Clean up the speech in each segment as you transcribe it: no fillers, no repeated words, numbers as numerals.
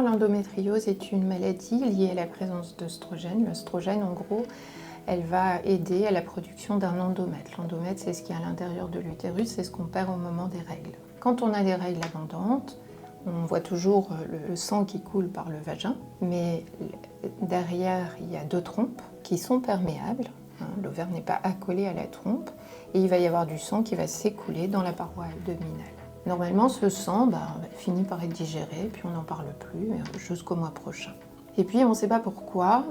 L'endométriose est une maladie liée à la présence d'œstrogène. L'œstrogène, en gros, elle va aider à la production d'un endomètre. L'endomètre, c'est ce qui est à l'intérieur de l'utérus, c'est ce qu'on perd au moment des règles. Quand on a des règles abondantes, on voit toujours le sang qui coule par le vagin, mais derrière, il y a deux trompes qui sont perméables. L'ovaire n'est pas accolé à la trompe et il va y avoir du sang qui va s'écouler dans la paroi abdominale. Normalement, ce sang finit par être digéré, puis on n'en parle plus jusqu'au mois prochain. Et puis, on ne sait pas pourquoi,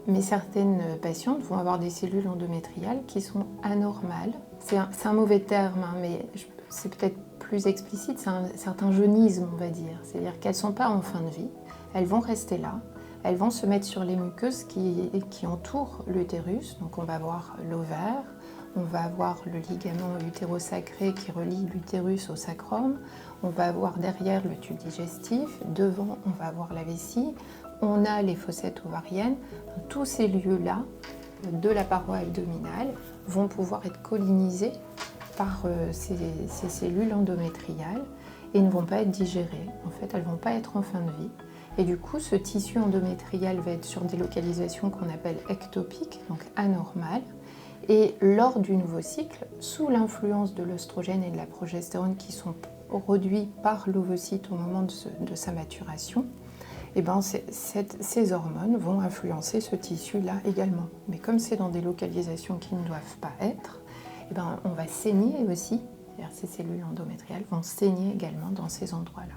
mais certaines patientes vont avoir des cellules endométriales qui sont anormales. C'est un mauvais terme, mais c'est peut-être plus explicite, c'est un certain jeunisme, on va dire. C'est-à-dire qu'elles ne sont pas en fin de vie, elles vont rester là, elles vont se mettre sur les muqueuses qui entourent l'utérus. Donc on va voir l'ovaire, on va avoir le ligament utérosacré qui relie l'utérus au sacrum, on va avoir derrière le tube digestif, devant on va avoir la vessie, on a les fossettes ovariennes. Tous ces lieux-là de la paroi abdominale vont pouvoir être colonisés par ces cellules endométriales et ne vont pas être digérées. En fait, elles ne vont pas être en fin de vie. Et du coup, ce tissu endométrial va être sur des localisations qu'on appelle ectopiques, donc anormales. Et lors du nouveau cycle, sous l'influence de l'œstrogène et de la progestérone qui sont produits par l'ovocyte au moment de sa maturation, ces hormones vont influencer ce tissu-là également. Mais comme c'est dans des localisations qui ne doivent pas être, on va saigner aussi, c'est-à-dire ces cellules endométriales vont saigner également dans ces endroits-là.